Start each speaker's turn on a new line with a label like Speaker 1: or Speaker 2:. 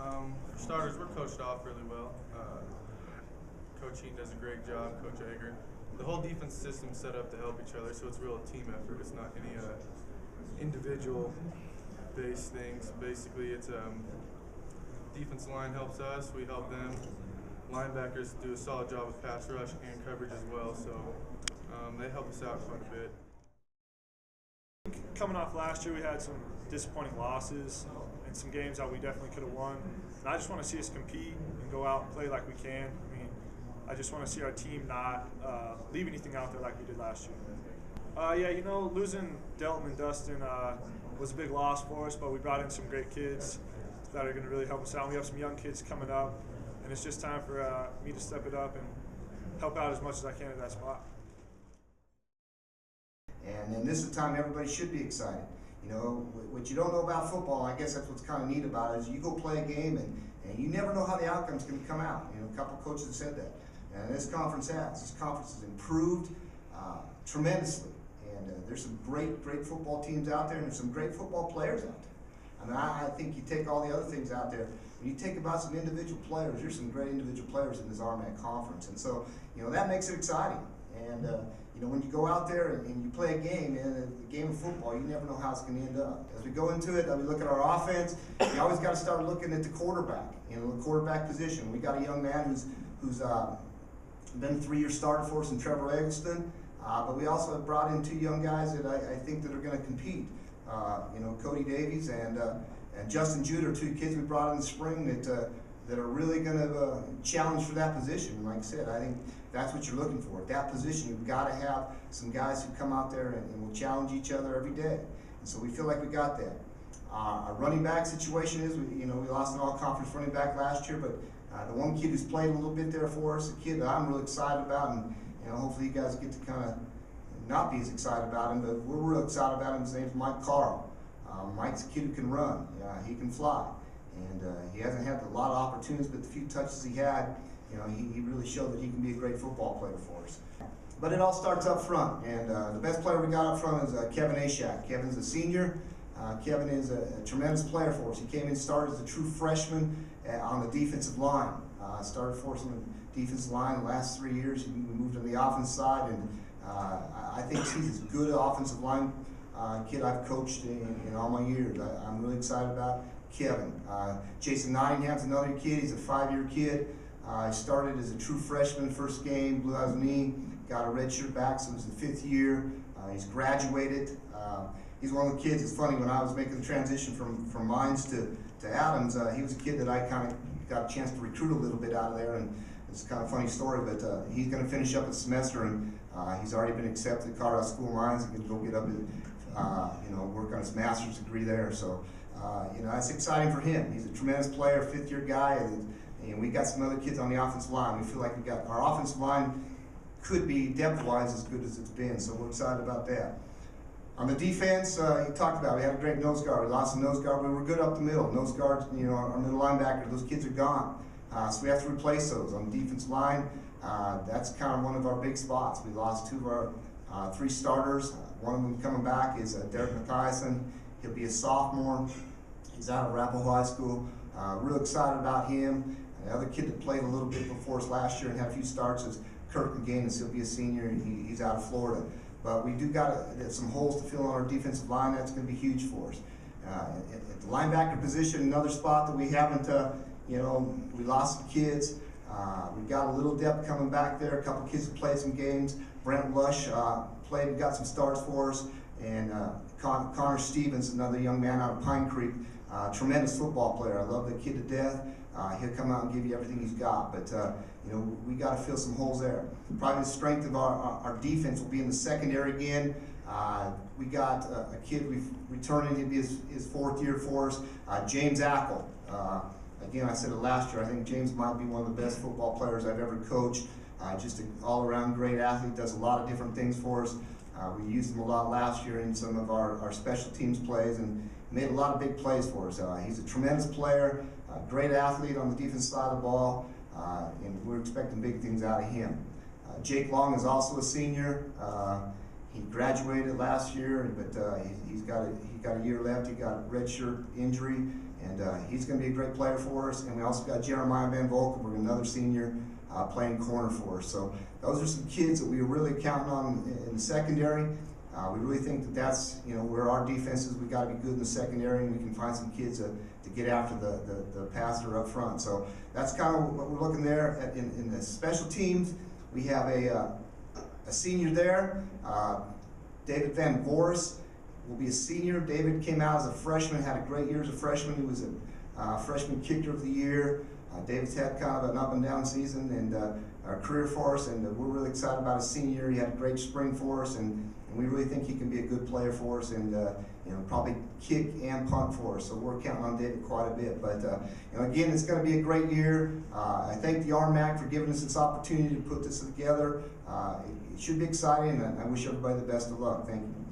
Speaker 1: For starters, we're coached off really well. Coach Heaton does a great job, Coach Egger. The whole defense system's set up to help each other, so it's a real team effort. It's not any individual-based things. Basically, it's defense line helps us, we help them. Linebackers do a solid job of pass rush and coverage as well, so they help us out quite a bit.
Speaker 2: Coming off last year, we had some disappointing losses in some games that we definitely could have won. And I just want to see us compete and go out and play like we can. I mean, I just want to see our team not leave anything out there like we did last year. Yeah, you know, losing Delton and Dustin was a big loss for us, but we brought in some great kids that are going to really help us out. We have some young kids coming up, and it's just time for me to step it up and help out as much as I can at that spot.
Speaker 3: And then this is the time everybody should be excited. You know, what you don't know about football, I guess that's what's kind of neat about it, is you go play a game and you never know how the outcome's going to come out. You know, a couple coaches have said that. And this conference has. This conference has improved tremendously. And there's some great football teams out there, and there's some great football players out there. I mean, I think you take all the other things out there, when you take about some individual players, there's some great individual players in this RMAC conference. And so, you know, that makes it exciting. And, you know, when you go out there and you play a game, and a game of football, you never know how it's going to end up. As we go into it, we look at our offense, you always got to start looking at the quarterback, you know, the quarterback position. We got a young man who's been a 3-year starter for us in Trevor Eggleston, but we also have brought in 2 young guys that I think that are going to compete. You know, Cody Davies and Justin Jude are 2 kids we brought in the spring that are really going to challenge for that position. And like I said, I think that's what you're looking for. At that position, you've got to have some guys who come out there and will challenge each other every day. And so we feel like we got that. Our running back situation is, we lost an all-conference running back last year, but the one kid who's played a little bit there for us, a kid that I'm really excited about, and you know, hopefully you guys get to kind of not be as excited about him, but we're real excited about him. His name's Mike Carl. Mike's a kid who can run. He can fly. And he hasn't had a lot of opportunities, but the few touches he had, you know, he really showed that he can be a great football player for us. But it all starts up front, and the best player we got up front is Kevin Ashak. Kevin's a senior. Kevin is a tremendous player for us. He came in and started as a true freshman on the defensive line. Started for us on the defensive line the last 3 years. We moved on the offense side, and I think he's as good an offensive line kid I've coached in all my years. I'm really excited about Kevin. Jason Nottingham's another kid. He's a 5-year kid. He started as a true freshman first game, blew out his knee, got a red shirt back, so it was the 5th year. He's graduated. He's one of the kids. It's funny, when I was making the transition from Mines to Adams, he was a kid that I kind of got a chance to recruit a little bit out of there, and it's kind of a funny story, but he's going to finish up a semester, and he's already been accepted at Colorado School of Mines and going to go get up and work on his master's degree there. So, you know, that's exciting for him. He's a tremendous player, 5th-year guy, and we got some other kids on the offensive line. We feel like we got our offensive line could be depth-wise as good as it's been, so we're excited about that. On the defense, you talked about, we had a great nose guard. We lost a nose guard, but we were good up the middle. Nose guards, you know, our middle linebacker, those kids are gone. So we have to replace those. On the defensive line, that's kind of one of our big spots. We lost 2 of our 3 starters. One of them coming back is Derek Mathiasen. He'll be a sophomore. He's out of Arapahoe High School. Real excited about him. The other kid that played a little bit before us last year and had a few starts is Kirk McGinnis. He'll be a senior, and he's out of Florida. But we do got some holes to fill on our defensive line. That's going to be huge for us. At the linebacker position, another spot that we haven't, you know, we lost some kids. We got a little depth coming back there. A couple kids that played some games. Brent Lush played and got some starts for us. And Connor Stevens, another young man out of Pine Creek, tremendous football player. I love the kid to death. He'll come out and give you everything he's got. But you know, we got to fill some holes there. Probably the strength of our defense will be in the secondary again. We got a kid we've returning. He'll be his 4th year for us, James Ackel. Again, I said it last year, I think James might be one of the best football players I've ever coached. Just an all-around great athlete, does a lot of different things for us. We used him a lot last year in some of our special teams plays, and made a lot of big plays for us. He's a tremendous player, great athlete on the defense side of the ball, and we're expecting big things out of him. Jake Long is also a senior. He graduated last year, but he got a year left. He got a redshirt injury, and he's going to be a great player for us. And we also got Jeremiah Van Volkenburg, another senior, playing corner for us. So those are some kids that we are really counting on in the secondary. We really think that that's, you know, where our defense is. We got to be good in the secondary, and we can find some kids to get after the passer up front. So that's kind of what we're looking there in the special teams. We have a senior there, David Van Voris will be a senior. David came out as a freshman, had a great year as a freshman. He was a freshman kicker of the year. David's had kind of an up and down season and a career for us, and we're really excited about his senior year. He had a great spring for us, and we really think he can be a good player for us, and you know, probably kick and punt for us. So we're counting on David quite a bit. But you know, again, it's going to be a great year. I thank the RMAC for giving us this opportunity to put this together. It should be exciting, and I wish everybody the best of luck. Thank you.